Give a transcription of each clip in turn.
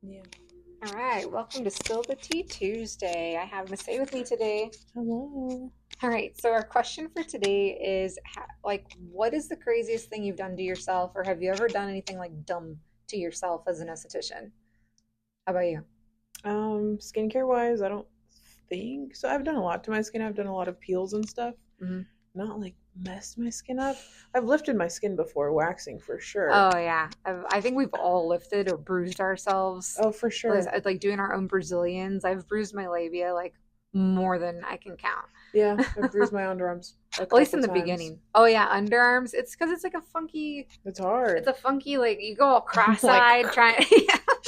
Yeah. All right, welcome to Spill the Tea Tuesday. I have Massey with me today. Hello. All right, so our question for today is what is the craziest thing you've done to yourself, or have you ever done anything like dumb to yourself as an esthetician? How about you? Skincare wise, I don't think so. I've done a lot to my skin. I've done a lot of peels and stuff. Hmm. Not like messed my skin up. I've lifted my skin before, waxing for sure. Oh yeah, I think we've all lifted or bruised ourselves. Oh, for At least, sure. like doing our own Brazilians. I've bruised my labia like more than I can count. Yeah, I've bruised my underarms a At least couple in the times. beginning. Oh yeah, underarms. It's because it's like a funky. It's It's hard. a funky like you go all Like cross-eyed trying.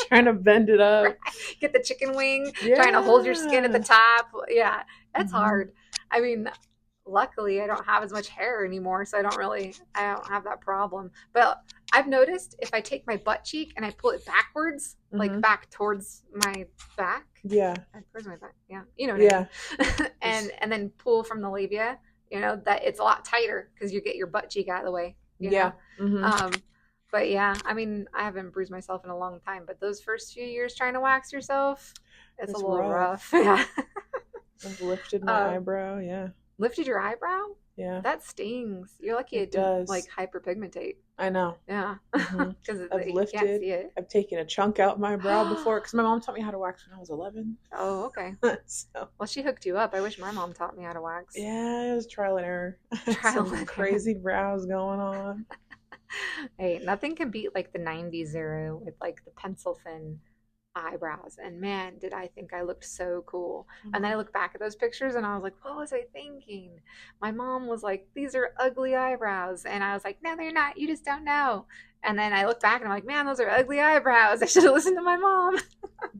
trying to bend it up. Get the chicken wing, trying to hold your skin at the Yeah. top. Yeah, that's Hmm. hard. I mean, luckily I don't have as much hair anymore, so I don't have that problem. But I've noticed if I take my butt cheek and I pull it backwards, like Hmm. back towards my back, Yeah. where's my back? Yeah, you know what I mean. Yeah. and Just and then pull from the labia, that it's a lot tighter because you get your butt cheek out of the way. You yeah. know. Hmm. Um, but yeah, I mean, I haven't bruised myself in a long time, but those first few years trying to wax yourself, it's a It's little rough. rough. Yeah. I've lifted my uh, eyebrow. Yeah. Lifted your eyebrow? Yeah. That stings. You're lucky It it didn't like does. hyperpigmentate. I know. Yeah. Hmm. Because I've you can't lifted. see it. I've taken a chunk out my brow before because my mom taught me how to wax when I was 11. Oh, okay. So Well, she hooked you up. I wish my mom taught me how to wax. yeah, it was trial and error. Trial Some and error. crazy brows going on. Hey, nothing can beat like the 90s era with like the pencil thin eyebrows. And man, did I think I looked so cool. And then I Mhm. look back at those pictures and I was like, what was I thinking? My mom was like, these are ugly eyebrows. And I was like, no, they're not. You just don't know. And then I look back and I'm like, man, those are ugly eyebrows. I should have listened to my mom.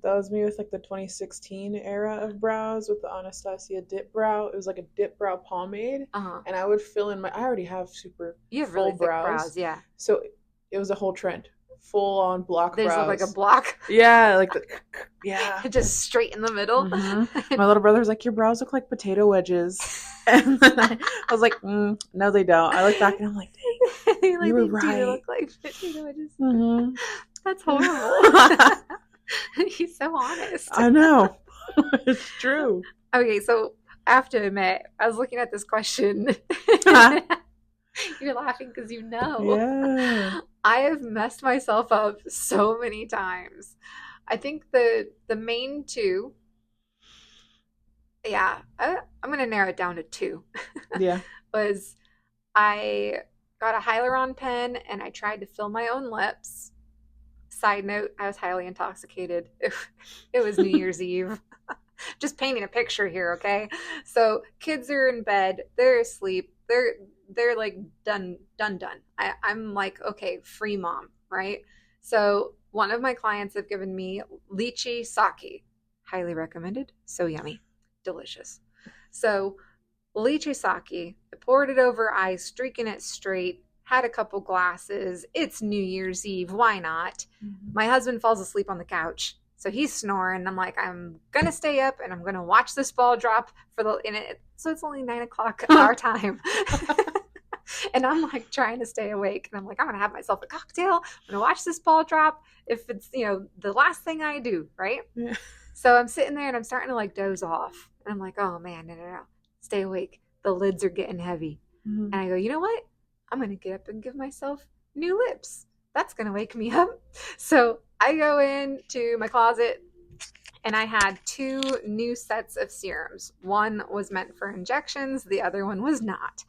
That was me with like the 2016 era of brows with the Anastasia dip brow. It was like a dip brow pomade, Uh-huh. and I would fill in my. I already have super You have full really thick brows, brows. Yeah. so it was a whole trend, full on block They just look like a brows. block. Yeah, like the yeah. Just straight in the middle. My little brother was like, "Your brows look like potato wedges," and then I was like, "No, they don't." I look back and I'm like, "Dang, you Like were they do right." look like potato wedges. Hmm. That's horrible. He's so honest. I know. It's true. Okay, so I have to admit, I was looking at this question. You're laughing because you know. Yeah. I have messed myself up so many times. I think the main two, yeah, I'm gonna narrow it down to two. Yeah. Was I got a hyaluron pen and I tried to fill my own lips. Side note, I was highly intoxicated. It was New Year's Eve. Just painting a picture here, okay? So kids are in bed, they're asleep, they're like done. I'm like, okay, free mom, right? So one of my clients have given me lychee sake. Highly recommended. So yummy. Delicious. So lychee sake, I poured it over ice, streaking it straight, had a couple glasses. It's New Year's Eve. Why not? Mhm. My husband falls asleep on the couch. So he's snoring. I'm like, I'm gonna stay up and I'm gonna watch this ball drop for the in it. So it's only 9 o'clock our time. And I'm like trying to stay awake. And I'm like, I'm gonna have myself a cocktail. I'm gonna watch this ball drop. If it's, the last thing I do, right? Yeah. So I'm sitting there and I'm starting to like doze off. And I'm like, oh man, no. Stay awake. The lids are getting heavy. Mhm. And I go, you know what? I'm going to get up and give myself new lips. That's going to wake me up. So I go into my closet and I had two new sets of serums. One was meant for injections, the other one was not.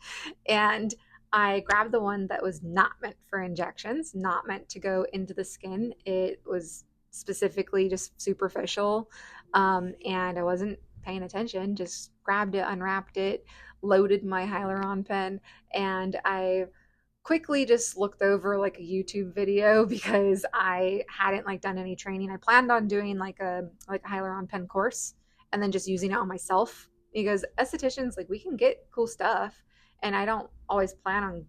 And I grabbed the one that was not meant for injections, not meant to go into the skin. It was specifically just superficial. And I wasn't paying attention, just grabbed it, unwrapped it, loaded my hyaluron pen, and I quickly just looked over like a YouTube video because I hadn't like done any training. I planned on doing like a hyaluron pen course and then just using it on myself because estheticians like we can get cool stuff and I don't always plan on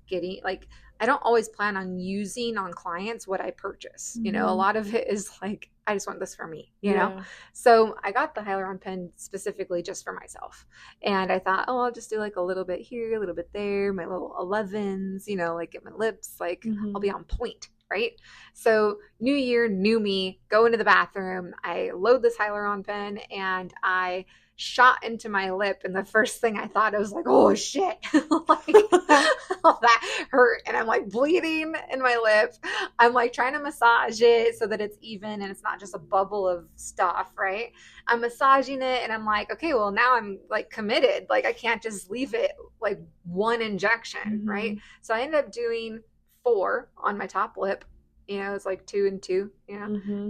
using on clients what I purchase. A Mhm. lot of it is like I just want this for me. Yeah. So I got the hyaluron pen specifically just for myself. And I thought, oh, I'll just do like a little bit here, a little bit there, my little 11s, like get my lips, like I'll Mhm. be on point. right? So new year, new me, go into the bathroom. I load this Hyaluron pen and I shot into my lip. And the first thing I thought, I was like, oh shit, like that hurt. And I'm like bleeding in my lip. I'm like trying to massage it so that it's even and it's not just a bubble of stuff, right? I'm massaging it and I'm like, okay, well, now I'm like committed. Like I can't just leave it like one injection, right? So I ended up doing 4 on my top lip. It's like 2 and 2,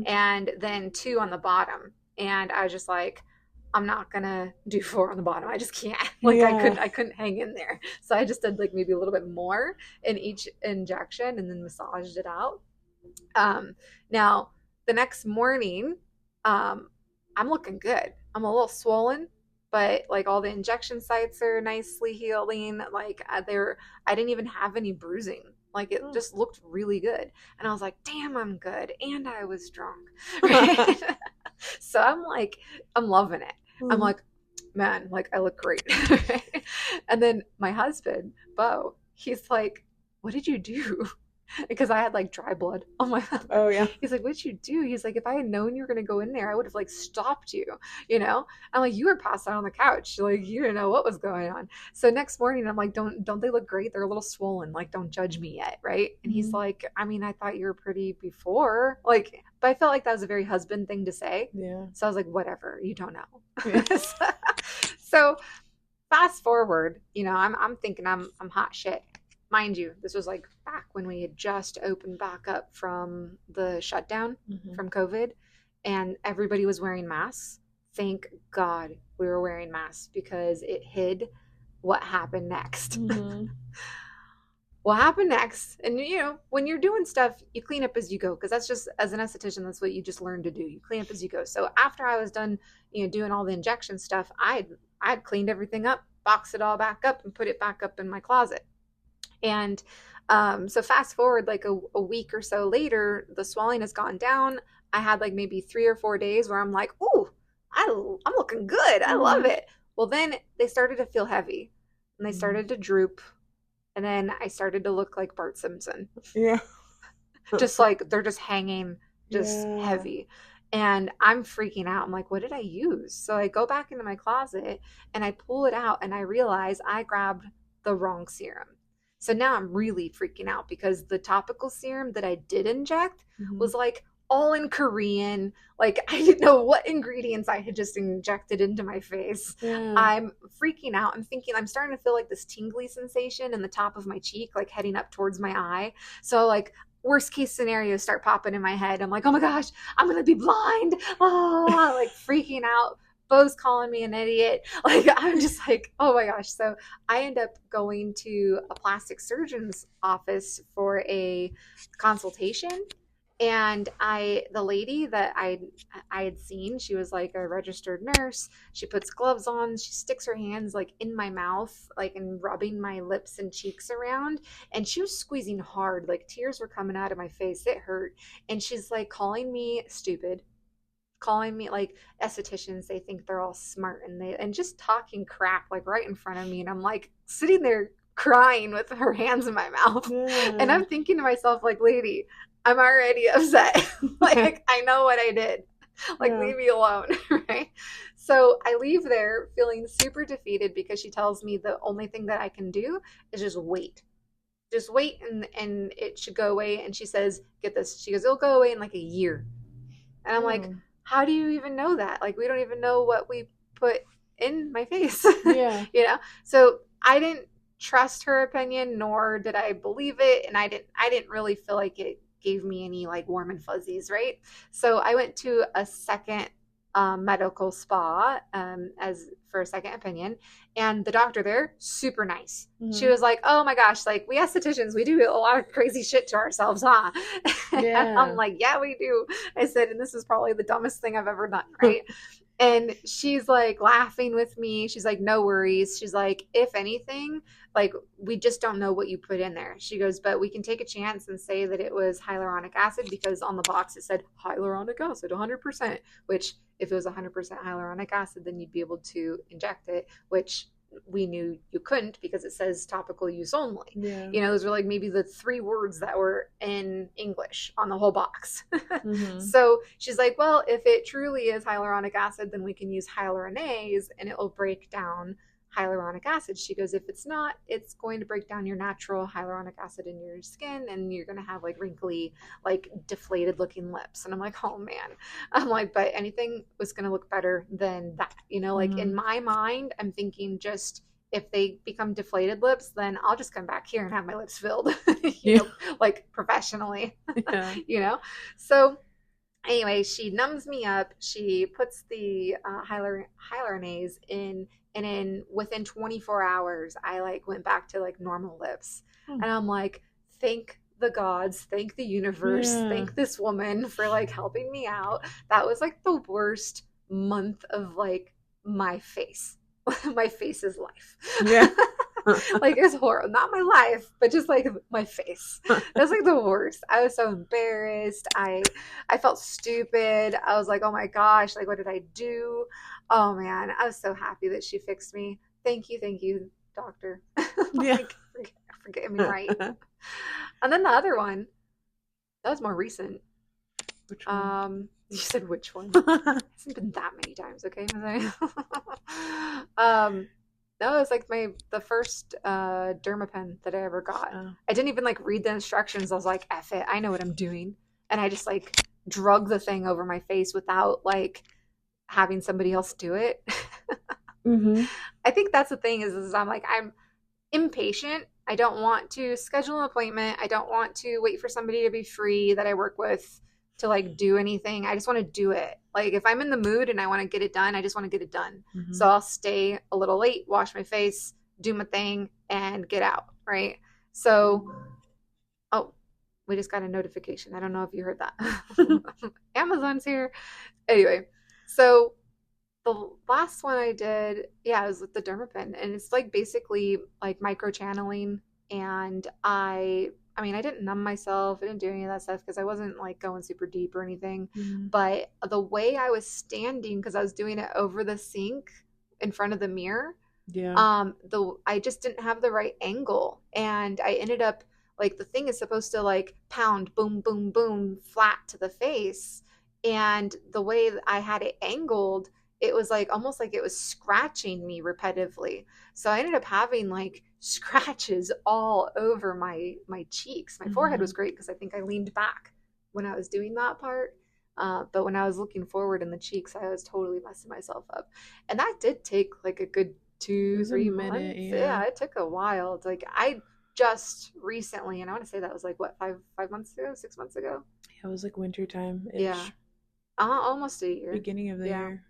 and then 2 on the bottom. And I was just like, I'm not gonna do 4 on the bottom. I just can't. Like I couldn't hang in there. So I just did like maybe a little bit more in each injection and then massaged it out. Now the next morning, I'm looking good. I'm a little swollen, but like all the injection sites are nicely healing. Like I didn't even have any bruising. Like it just looked really good. And I was like, damn, I'm good. And I was drunk. Right? So I'm loving it. I'm like, man, like I look great. And then my husband, Bo, he's like, what did you do? Because I had like dry blood on my mouth. Oh yeah. He's like, what'd you do? He's like, if I had known you were gonna go in there, I would have like stopped you, I'm like, you were passed out on the couch, like you didn't know what was going on. So next morning I'm like, don't they look great? They're a little swollen, like don't judge me yet, right? And he's like, I mean, I thought you were pretty before, like, but I felt like that was a very husband thing to say. Yeah. So I was like, whatever, you don't know. Yeah. So fast forward, I'm thinking I'm hot shit. Mind you, this was like back when we had just opened back up from the shutdown from COVID and everybody was wearing masks. Thank God we were wearing masks because it hid what happened next. What happened next? And when you're doing stuff, you clean up as you go because that's just, as an esthetician, that's what you just learn to do. You clean up as you go. So after I was done, doing all the injection stuff, I'd cleaned everything up, boxed it all back up and put it back up in my closet. And so fast forward like a week or so later, the swelling has gone down. I had like maybe 3 or 4 days where I'm like, ooh, I'm looking good. I love it. Well, then they started to feel heavy and they started to droop. And then I started to look like Bart Simpson. Yeah. Just like they're just hanging, just heavy. And I'm freaking out. I'm like, what did I use? So I go back into my closet and I pull it out and I realize I grabbed the wrong serum. So now I'm really freaking out because the topical serum that I did inject was like all in Korean. Like I didn't know what ingredients I had just injected into my face. Yeah. I'm freaking out. I'm thinking I'm starting to feel like this tingly sensation in the top of my cheek, like heading up towards my eye. So like worst case scenarios start popping in my head. I'm like, oh my gosh, I'm going to be blind. Oh, like freaking out. Bo's calling me an idiot. Like, I'm just like, oh my gosh. So I end up going to a plastic surgeon's office for a consultation. And the lady that I had seen, she was like a registered nurse. She puts gloves on. She sticks her hands like in my mouth, like and rubbing my lips and cheeks around. And she was squeezing hard, like tears were coming out of my face. It hurt. And she's like calling me stupid, calling me like estheticians, they think they're all smart and just talking crap like right in front of me. And I'm like sitting there crying with her hands in my mouth. And I'm thinking to myself, like, lady, I'm already upset. Like, I know what I did. Like, leave me alone. Right? So I leave there feeling super defeated because she tells me the only thing that I can do is just wait. Just wait and it should go away. And she says, get this. She goes, it'll go away in like a year. And I'm like, how do you even know that? Like, we don't even know what we put in my face. Yeah. So I didn't trust her opinion, nor did I believe it. And I didn't really feel like it gave me any like warm and fuzzies. Right. So I went to a second medical spa as for a second opinion, and the doctor there, super nice. She was like, oh my gosh, like we estheticians, we do a lot of crazy shit to ourselves, huh? And I'm like, yeah, we do. I said, and this is probably the dumbest thing I've ever done, right? And she's like laughing with me. She's like, no worries. She's like, if anything, like we just don't know what you put in there. She goes, but we can take a chance and say that it was hyaluronic acid because on the box it said hyaluronic acid 100%, which if it was 100% hyaluronic acid, then you'd be able to inject it, which we knew you couldn't because it says topical use only. Yeah. Those were like maybe the 3 words that were in English on the whole box. Mm-hmm. So she's like, well, if it truly is hyaluronic acid, then we can use hyaluronase and it will break down hyaluronic acid. She goes, if it's not, it's going to break down your natural hyaluronic acid in your skin and you're going to have like wrinkly, like deflated looking lips. And I'm like, oh man. I'm like, but anything was going to look better than that. Like in my mind, I'm thinking just if they become deflated lips, then I'll just come back here and have my lips filled, like professionally, So anyway, she numbs me up. She puts the hyaluronase in, and within 24 hours, I like went back to like normal lips. And I'm like, thank the gods, thank the universe, thank this woman for like helping me out. That was like the worst month of like my face. My face's life. Yeah. Like it's horrible. Not my life, but just like my face. That's like the worst. I was so embarrassed. I felt stupid. I was like, oh my gosh, like what did I do? Oh man, I was so happy that she fixed me. Thank you, doctor. Like, for getting me right. And then the other one, that was more recent. Which one? You said which one? It hasn't been that many times, okay? No, it was like the first Dermapen that I ever got. Oh. I didn't even like read the instructions. I was like, F it, I know what I'm doing. And I just like drug the thing over my face without like having somebody else do it. Mm-hmm. I think that's the thing is I'm impatient. I don't want to schedule an appointment. I don't want to wait for somebody to be free that I work with to like do anything. I just want to do it. Like if I'm in the mood and I want to get it done, I just want to get it done. Mm-hmm. So I'll stay a little late, wash my face, do my thing, and get out, right? So, oh, we just got a notification. I don't know if you heard that. Amazon's here. Anyway, so the last one I did, it was with the Dermapen, and it's like basically like microchanneling, and I didn't numb myself. I didn't do any of that stuff because I wasn't like going super deep or anything. Mm-hmm. But the way I was standing, because I was doing it over the sink in front of the mirror, I just didn't have the right angle, and I ended up like the thing is supposed to like pound, boom, boom, boom, flat to the face, and the way that I had it angled, it was like almost like it was scratching me repetitively. So I ended up having like scratches all over my cheeks. My forehead was great because I think I leaned back when I was doing that part. But when I was looking forward in the cheeks, I was totally messing myself up. And that did take like a good 2-3 months. Yeah, it took a while. It's like I just recently, and I want to say that was like what, 5 months ago, 6 months ago. Yeah, it was like winter time. Yeah, almost a year. Beginning of the year.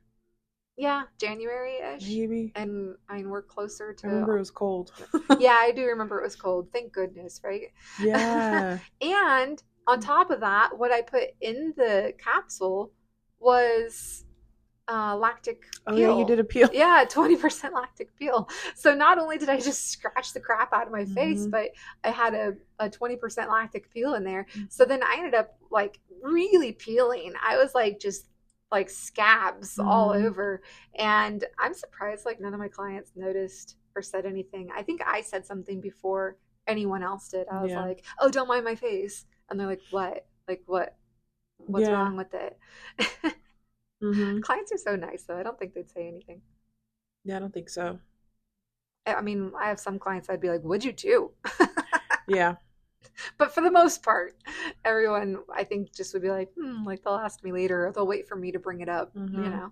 Yeah, January-ish. Maybe. And I mean, we're closer to... I remember it was cold. Yeah, I do remember it was cold. Thank goodness, right? Yeah. And on top of that, what I put in the capsule was lactic peel. Oh, yeah, you did a peel. Yeah, 20% lactic peel. So not only did I just scratch the crap out of my face, but I had a 20% lactic peel in there. So then I ended up like really peeling. I was like just like scabs all over, and I'm surprised like none of my clients noticed or said anything. I think I said something before anyone else did. I was like, oh, don't mind my face, and they're like, what, like what's wrong with it? Clients are so nice though. I don't think they'd say anything. Yeah, I don't think so. I mean, I have some clients I'd be like, would you too? Yeah. But for the most part, everyone, I think, just would be like, like they'll ask me later, or they'll wait for me to bring it up, you know?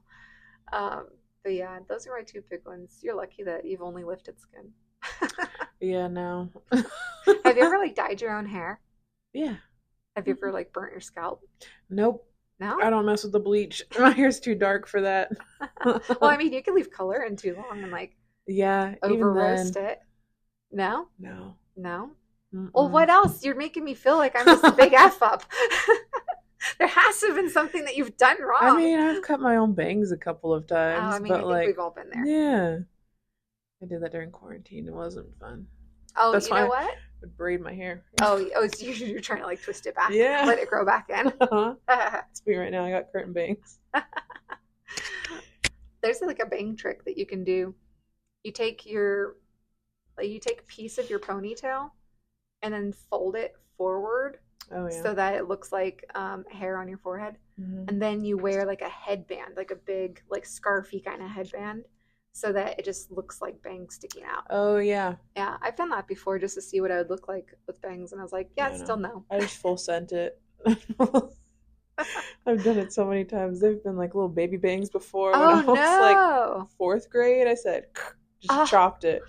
But yeah, those are my 2 big ones. You're lucky that you've only lifted skin. Yeah, no. Have you ever like dyed your own hair? Yeah. Have you ever like burnt your scalp? Nope. No? I don't mess with the bleach. My hair's too dark for that. Well, I mean, you can leave color in too long and like over roast it. No? No. No? Well, what else? You're making me feel like I'm just a big F up. There has to have been something that you've done wrong. I mean, I've cut my own bangs a couple of times. I mean, but I think like, we've all been there. Yeah. I did that during quarantine. It wasn't fun. Oh, That's you know what? I would braid my hair. Oh, you're trying to like twist it back. Yeah. Let it grow back in. It's me right now. I got curtain bangs. There's like a bang trick that you can do. you take a piece of your ponytail and then fold it forward Oh yeah. so that it looks like hair on your forehead. Mhm. And then you wear like a headband, like a big, like scarfy kind of headband, so that it just looks like bangs sticking out. Oh yeah. Yeah, I've done that before just to see what I would look like with bangs, and I was like, yeah, I still know. no. I just full sent it. I've done it so many times. They've been like little baby bangs before. When I Oh was like no! 4th grade, I said, just Ah. chopped it.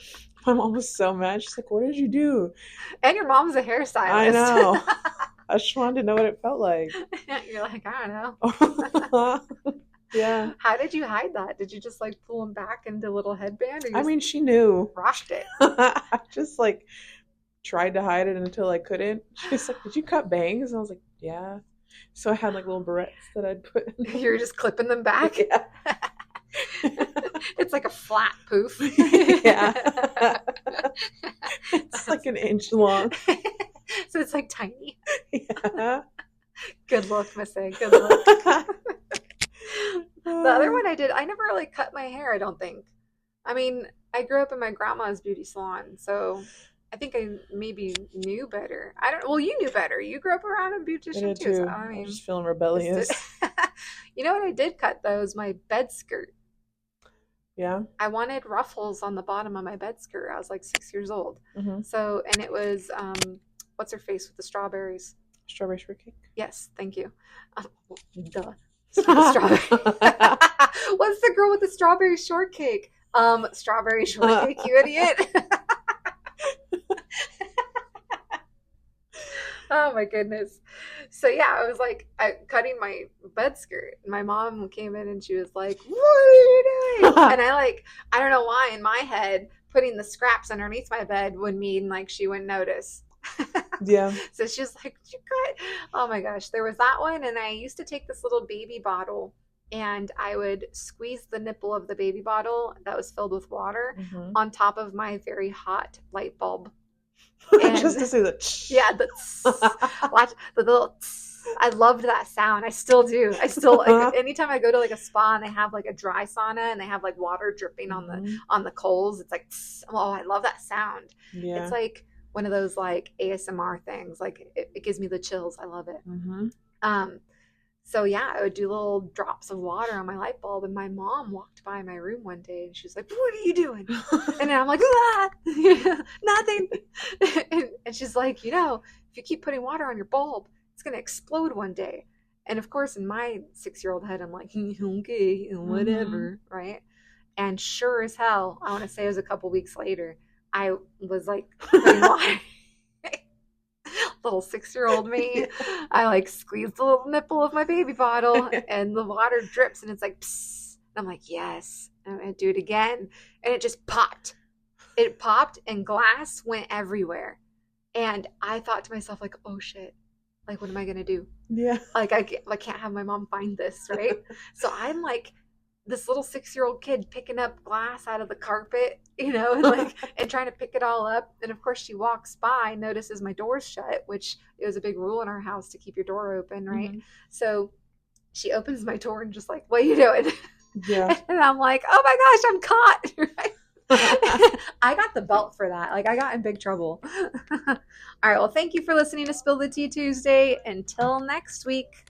My mom was so mad. She's like, "What did you do?" And your mom's a hairstylist. I know. I just wanted to know what it felt like. You're like, I don't know. Yeah. How did you hide that? Did you just like pull them back into a little headband, or you I just mean, she knew. rocked it? I just like tried to hide it until I couldn't. She's like, "Did you cut bangs?" And I was like, "Yeah." So I had like little barrettes that I'd put in. You're just clipping them back. Yeah. It's like a flat poof. Yeah. It's like an inch long. So it's like tiny. Yeah. Good look, Missy. Good look. The other one I did, I never really cut my hair, I don't think. I mean, I grew up in my grandma's beauty salon, so I think I maybe knew better. I don't. Well, you knew better. You grew up around a I beautician did too. So, too. I I'm mean, just feeling rebellious. you know what I did cut though is my bed skirt. Yeah. I wanted ruffles on the bottom of my bed skirt. I was like 6 years old. Mm-hmm. So, and it was what's her face with the strawberries? Strawberry shortcake. Yes, thank you. Duh. Strawberry. What's the girl with the strawberry shortcake? Strawberry shortcake, you idiot. Oh my goodness. So yeah, I was like cutting my bed skirt. My mom came in and she was like, "What are you doing?" And I don't know why in my head putting the scraps underneath my bed would mean like she wouldn't notice. Yeah. So she's like, "You cut?" Oh my gosh, there was that one, and I used to take this little baby bottle and I would squeeze the nipple of the baby bottle that was filled with water Mm-hmm. on top of my very hot light bulb. Just to say that. Yeah, watch the little. I loved that sound. I still do. I still like, anytime I go to like a spa and they have like a dry sauna and they have like water dripping on the coals, it's like, oh, I love that sound. Yeah. It's like one of those like ASMR things. Like it gives me the chills. I love it. Mm-hmm. So yeah, I would do little drops of water on my light bulb, and my mom walked by my room one day and she was like, "What are you doing?" And I'm like, "Ah, nothing." And she's like, "You know, if you keep putting water on your bulb, it's gonna explode one day." And of course, in my 6-year-old head, I'm like, "Okay, whatever," right? And sure as hell, I want to say it was a couple weeks later, I was like putting water. Little 6-year-old me. I like squeeze the little nipple of my baby bottle and the water drips and it's like, psst. And I'm like, yes. And I'm going to do it again. And it just popped. It popped and glass went everywhere. And I thought to myself, like, oh shit. Like, what am I going to do? Yeah. Like, I can't have my mom find this, right? So I'm like this little 6-year-old kid picking up glass out of the carpet, you know, and trying to pick it all up. And of course she walks by, notices my door's shut, which it was a big rule in our house to keep your door open, right? Mm-hmm. So she opens my door and just like, "What are you doing?" Yeah. And I'm like, "Oh my gosh, I'm caught." Right? I got the belt for that. Like I got in big trouble. All right. Well, thank you for listening to Spill the Tea Tuesday. Until next week.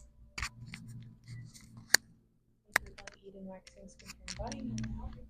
Eating waxing skincare and body.